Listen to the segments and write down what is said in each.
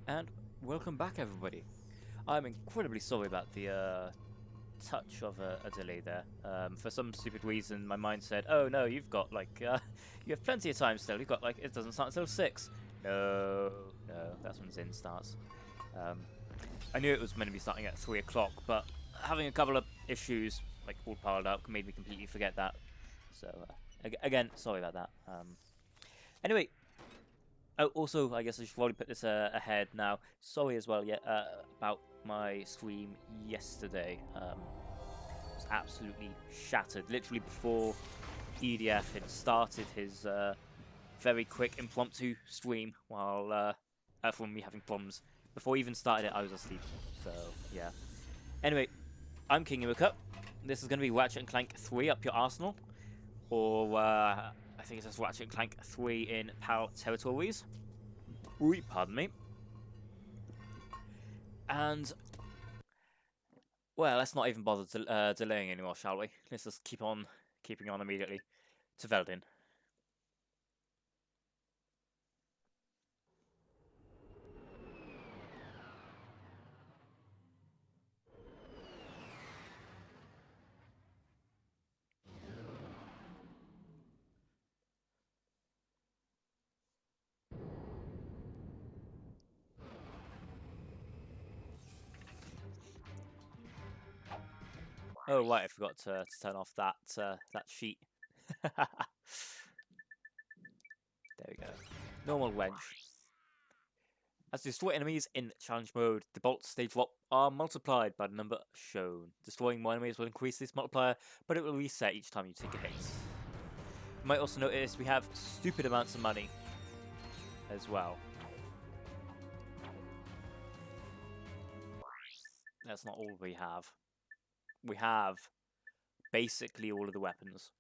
And welcome back, everybody. I'm incredibly sorry about the touch of a delay there. For some stupid reason, my mind said, "Oh no, you've got like you have plenty of time still. You've got like it doesn't start until 6." No, no, that's when Zin starts. Um, I knew it was meant to be starting at 3 o'clock, but having a couple of issues like all piled up made me completely forget that. So again, sorry about that. Anyway, oh, also, I guess I should probably put this ahead now. Sorry as well, about my stream yesterday. It was absolutely shattered. Literally before EDF had started his very quick impromptu stream, while from me having problems. Before he even started it, I was asleep. So yeah. Anyway, I'm Kingemocut. This is going to be Ratchet and Clank 3 up your arsenal, or I think it says Ratchet and Clank 3 in PAL territories. Pardon me. And, well, let's not even bother delaying anymore, shall we? Let's just keep on keeping on immediately to Veldin. Oh, right, I forgot to turn off that that sheet. There we go. Normal wench. As you destroy enemies in challenge mode, the bolts they drop are multiplied by the number shown. Destroying more enemies will increase this multiplier, but it will reset each time you take a hit. You might also notice we have stupid amounts of money as well. That's not all we have. We have basically all of the weapons.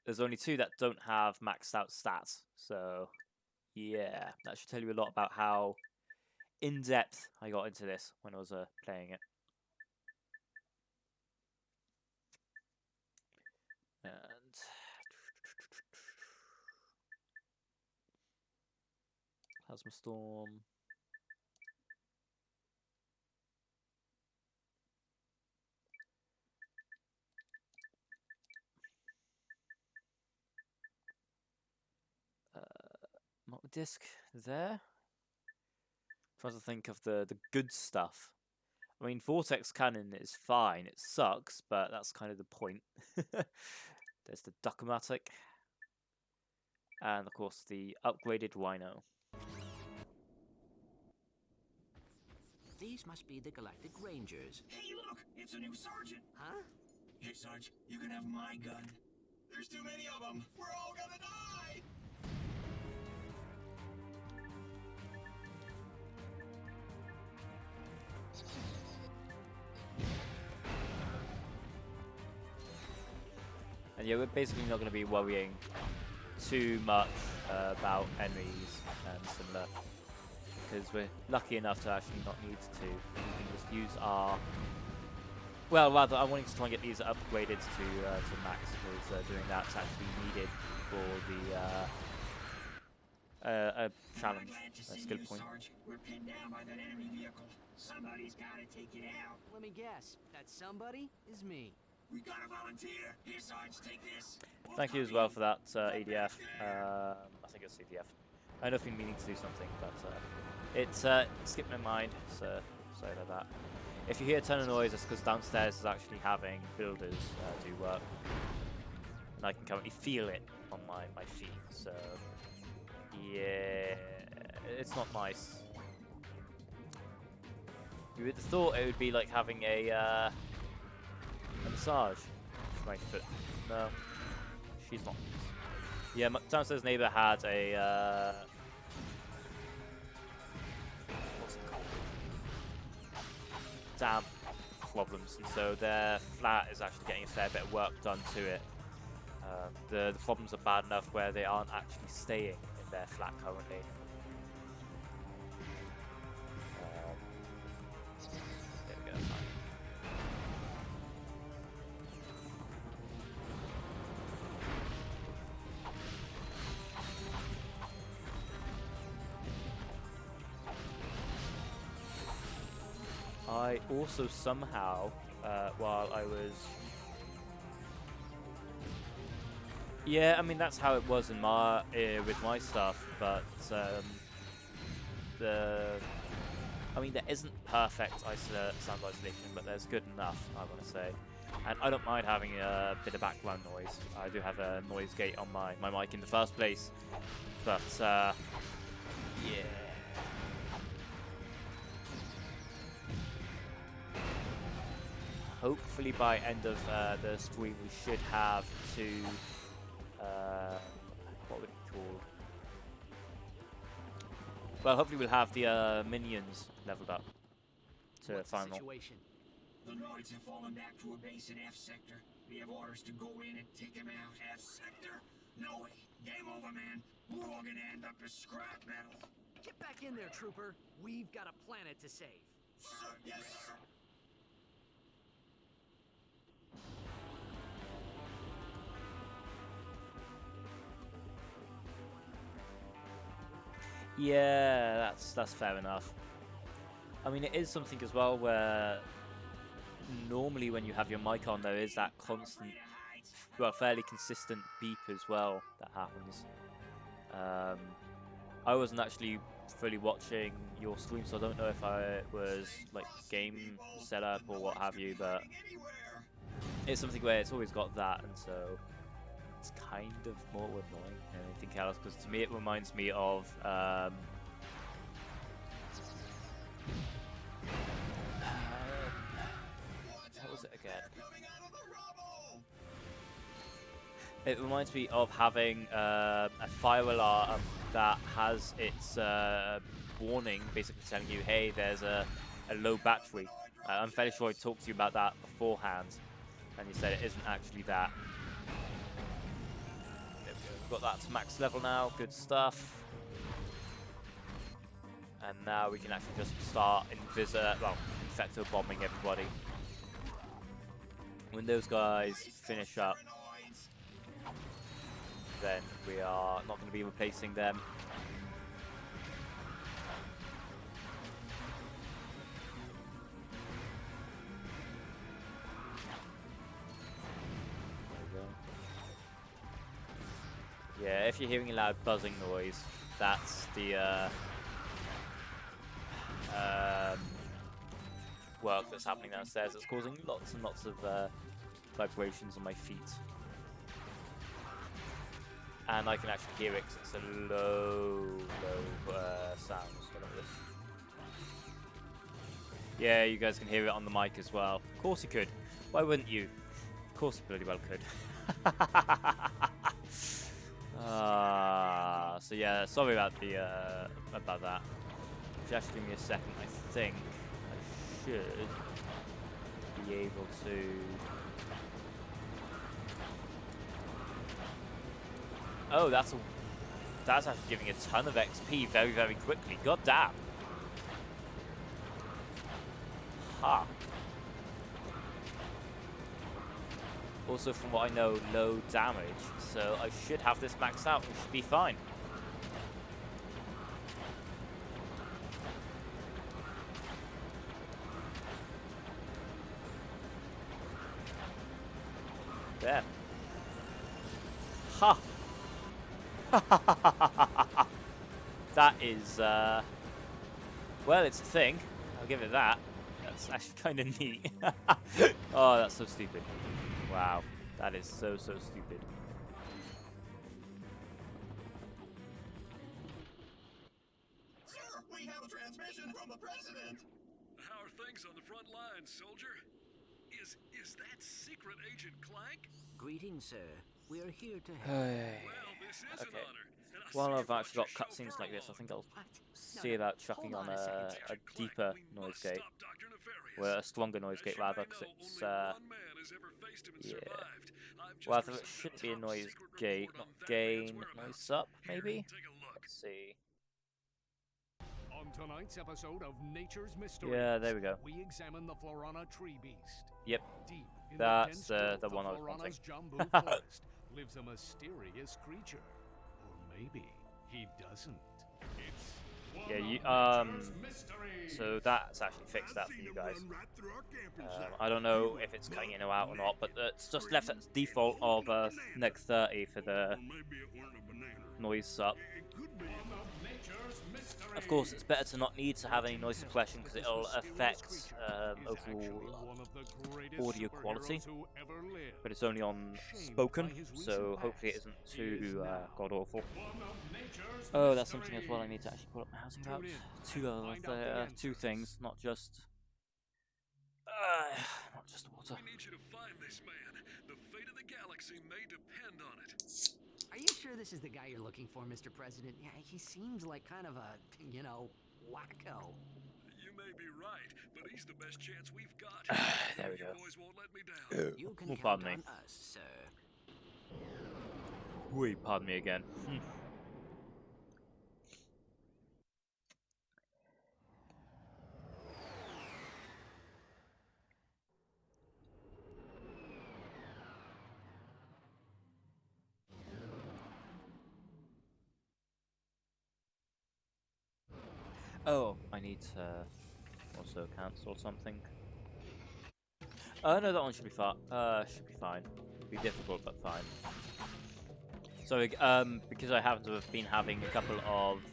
There's only 2 that don't have maxed out stats, so yeah, that should tell you a lot about how in-depth I got into this when I was playing it. And Plasma Storm. Disc there. Trying to think of the good stuff. I mean, Vortex Cannon is fine. It sucks, but that's kind of the point. There's the Duckomatic. And, of course, the upgraded Rhino. These must be the Galactic Rangers. Hey, look! It's a new sergeant! Huh? Hey, Sarge, you can have my gun. There's too many of them! We're all gonna die! And yeah, we're basically not going to be worrying too much about enemies and similar, because we're lucky enough to actually not need to. We can just use our... Well, rather, I'm wanting to try and get these upgraded to max, because doing that's actually needed for the challenge. That's a good point. Sarge. We're pinned down by that enemy vehicle. Somebody's gotta take it out. Let me guess. That somebody is me. We gotta volunteer. Here, Sarge, take this. Thank you as well for that, EDF. I think it's CDF. I know I've been meaning to do something, but it skipped my mind, so sorry about that. If you hear a ton of noise, it's because downstairs is actually having builders do work. And I can currently feel it on my feet, so yeah, it's not nice. You would have thought it would be like having a massage for my foot. No, she's not. Yeah, my downstairs neighbor had a what's it called? Damp problems, and so their flat is actually getting a fair bit of work done to it. The problems are bad enough where they aren't actually staying in their flat currently. There we go. also somehow, while I was... Yeah, I mean, that's how it was in my with my stuff, but I mean, there isn't perfect sound isolation, but there's good enough, I want to say. And I don't mind having a bit of background noise. I do have a noise gate on my mic in the first place, but yeah. Hopefully by end of the stream we should have two, what would it be called? Well, hopefully we'll have the minions leveled up to What's the final. situation? The Noids have fallen back to a base in F sector. We have orders to go in and take them out. F sector? No way. Game over, man. We're all gonna end up as scrap metal. Get back in there, trooper. We've got a planet to save. Sir, yes, sir. Yeah, that's fair enough. I mean, it is something as well where normally when you have your mic on, there is that constant, well, fairly consistent beep as well that happens. I wasn't actually fully watching your stream, so I don't know if I was like game setup or what have you, but it's something where it's always got that, and so it's kind of more annoying than anything else, because to me it reminds me of how was it again? It reminds me of having a fire alarm that has its warning basically telling you, hey, there's a low battery. I'm fairly sure I talked to you about that beforehand, and you said it isn't actually that. Got that to max level now, good stuff. And now we can actually just start infecto bombing everybody. When those guys finish up, then we are not going to be replacing them. Yeah, if you're hearing a loud buzzing noise, that's the work that's happening downstairs. It's causing lots and lots of vibrations on my feet. And I can actually hear it because it's a low sound. So like this. Yeah, you guys can hear it on the mic as well. Of course you could. Why wouldn't you? Of course you bloody well could. So yeah, sorry about that. Just give me a second. I think I should be able to. Oh, that's actually giving a ton of XP very, very quickly. God damn. Ha. Also, from what I know, low damage, so I should have this maxed out and should be fine. There. Ha! That is, well, it's a thing. I'll give it that. That's actually kind of neat. Oh, that's so stupid. Wow, that is so stupid. Sir, we have a transmission from the president. How are things on the front lines, soldier? Is that secret agent Clank? Greetings, sir. We are here to help. Well, this is an Okay. honor. And I While see I've you've actually got got your cutscenes chauffeur like this, I along. think I'll What? see about chucking hold on on a second. a Agent deeper Clank, we noise must gate. stop Dr. Nefarious. Well, a stronger noise As gate you rather, may because know, it's only one man has ever faced him and yeah. survived. I've just Well, it received shouldn't be a top noise secret gate, report not on that man's gain, whereabouts. noise up, Here, maybe? take a look. Let's see. On tonight's episode of Nature's Mysteries, Yeah, there we go. we examine the Florana tree beast. Yep. Deep in That's the dense the growth one I of was wanting. Florana's Jambu forest lives a mysterious creature. Or maybe he doesn't. It's Yeah, you so that's actually fixed that for you guys. I don't know if it's cutting in or out or not, but it's just left at default of neg 30 for the noise up. Of course, it's better to not need to have any noise suppression because it'll affect overall audio quality, but it's only on spoken, so hopefully it isn't too god-awful. Oh, that's something as well I need to actually pull up my housing about. Two things, not just water. We need you to find this man. The fate of the galaxy may depend on it. Are you sure this is the guy you're looking for, Mr. President? Yeah, he seems like kind of a, you know, wacko. You may be right, but he's the best chance we've got. There we go. You boys won't let me down. You can Oh, count pardon me. on us, sir. Wait, pardon me again. Oh, I need to also cancel something. No, that one should be fine. Should be fine. It'll be difficult, but fine. So, because I happen to have been having a couple of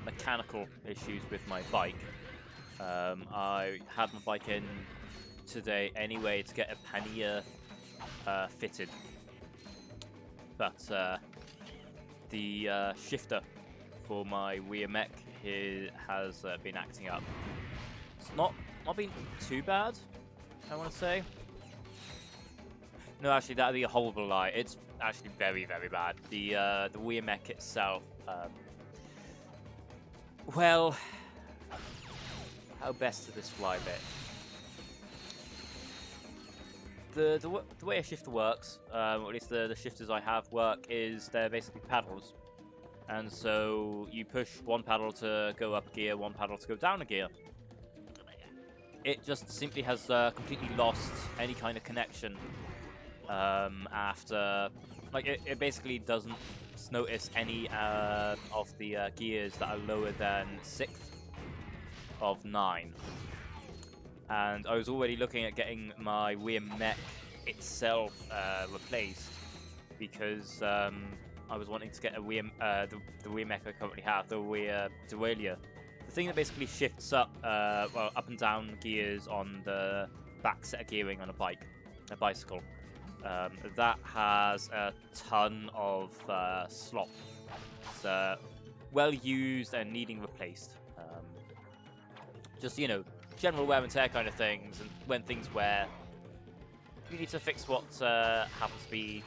mechanical issues with my bike, I had my bike in today anyway to get a pannier fitted, but the shifter for my rear mech has been acting up. It's not been too bad, I want to say. No, actually, that'd be a horrible lie. It's actually very, very bad. The rear mech itself, well, how best to describe it? The way a shifter works, or at least the shifters I have work, is they're basically paddles. And so you push one paddle to go up a gear, one paddle to go down a gear. It just simply has completely lost any kind of connection after, like, it basically doesn't notice any of the gears that are lower than 6th of 9. And I was already looking at getting my rear mech itself replaced because I was wanting to get a rear, the rear mech I currently have, the rear derailleur. The thing that basically shifts up, well, up and down gears on the back set of gearing on a bicycle. That has a ton of slop. It's well used and needing replaced. Just, you know, general wear and tear kind of things, and when things wear, you need to fix what happens to be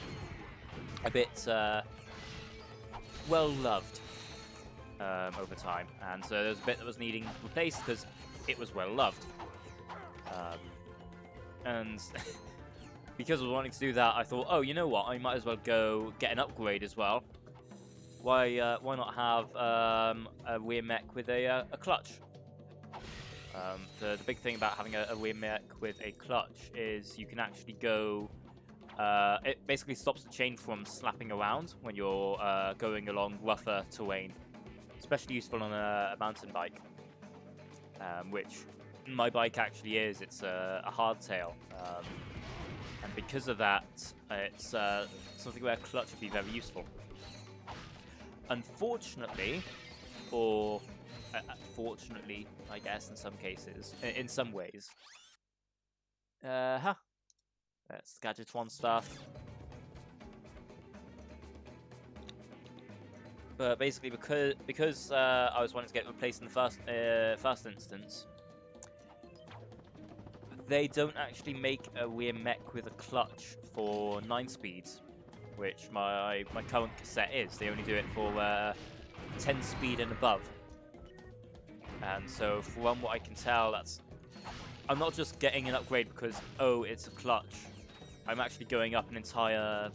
a bit well loved over time, and so there's a bit that was needing replaced because it was well loved, and because I was wanting to do that, I thought, oh, you know what, I might as well go get an upgrade as well. Why not have a rear mech with a clutch? The big thing about having a rear mech with a clutch is you can actually go. It basically stops the chain from slapping around when you're going along rougher terrain. Especially useful on a mountain bike, which my bike actually is. It's a hardtail, and because of that, it's something where a clutch would be very useful. Unfortunately, or fortunately, I guess in some cases, in some ways, that's Gadget1 stuff. But basically, because I was wanting to get replaced in the first instance, they don't actually make a rear mech with a clutch for 9 speeds, which my current cassette is. They only do it for 10 speed and above. And so, from what I can tell, I'm not just getting an upgrade because, oh, it's a clutch. I'm actually going up an entire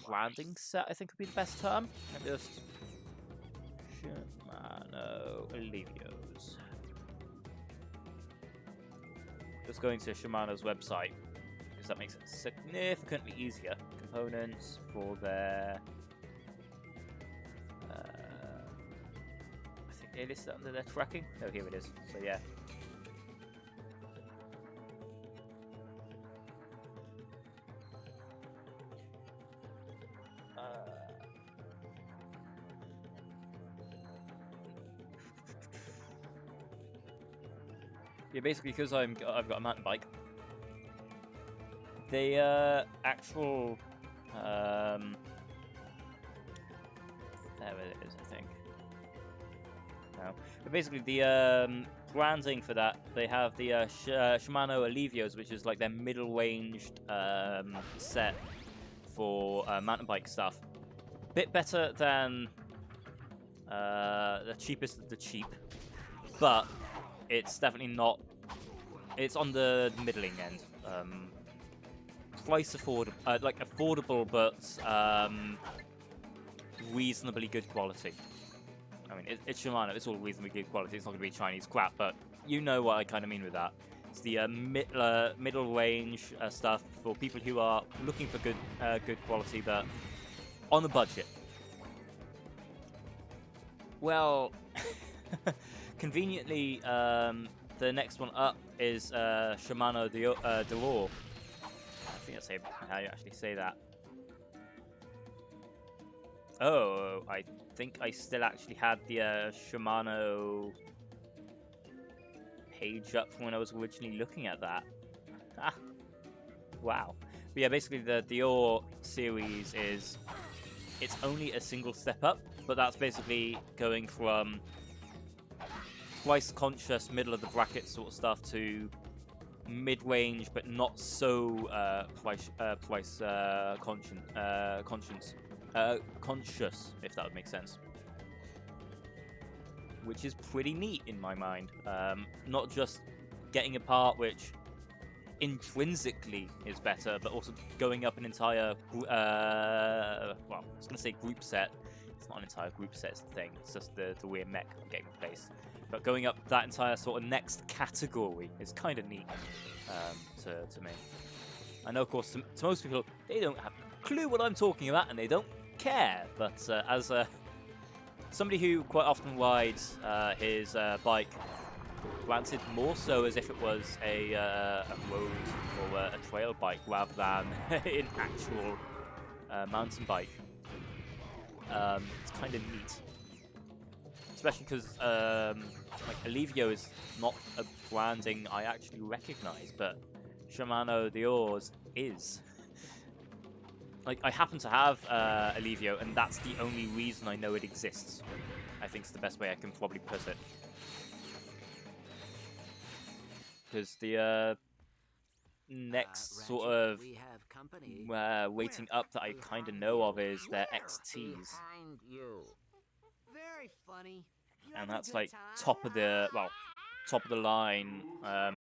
branding set, I think would be the best term. And just Shimano Alivios. Just going to Shimano's website, because that makes it significantly easier. Components for their Is that under their tracking? No, here it is. So yeah. Yeah, basically because I've got a mountain bike. The actual there it is, I think. No, but basically the branding for that, they have the Shimano Allevios, which is like their middle-ranged set for mountain bike stuff. Bit better than the cheapest of the cheap, but it's definitely not. It's on the middling end. Price affordable, like affordable, but reasonably good quality. I mean, it's Shimano. It's all reasonably good quality. It's not going to be Chinese crap, but you know what I kind of mean with that. It's the middle range stuff for people who are looking for good quality, but on a budget. Well, conveniently, the next one up is Shimano Delore. I think that's how you actually say that. Oh, I think I still actually had the Shimano page up from when I was originally looking at that. Ah, wow. But yeah, basically the Dior series it's only a single step up, but that's basically going from price conscious, middle of the bracket sort of stuff to mid-range, but not so price conscious, if that would make sense. Which is pretty neat in my mind. Not just getting a part which intrinsically is better, but also going up an entire, well, I was going to say group set. It's not an entire group set, it's the thing. It's just the weird mech getting replaced. But going up that entire sort of next category is kind of neat to me. I know, of course, to most people, they don't have a clue what I'm talking about, and they don't care. But as somebody who quite often rides his bike, granted more so as if it was a road or a trail bike rather than an actual mountain bike, it's kind of neat. Especially because like Allevio is not a branding I actually recognize, but Shimano Dior's is. Like, I happen to have Allevio, and that's the only reason I know it exists. I think it's the best way I can probably put it. Because the next sort of we have company. waiting up that I kind of know of is their XTs. Behind you. Very funny. You And having a that's good like time? top of the line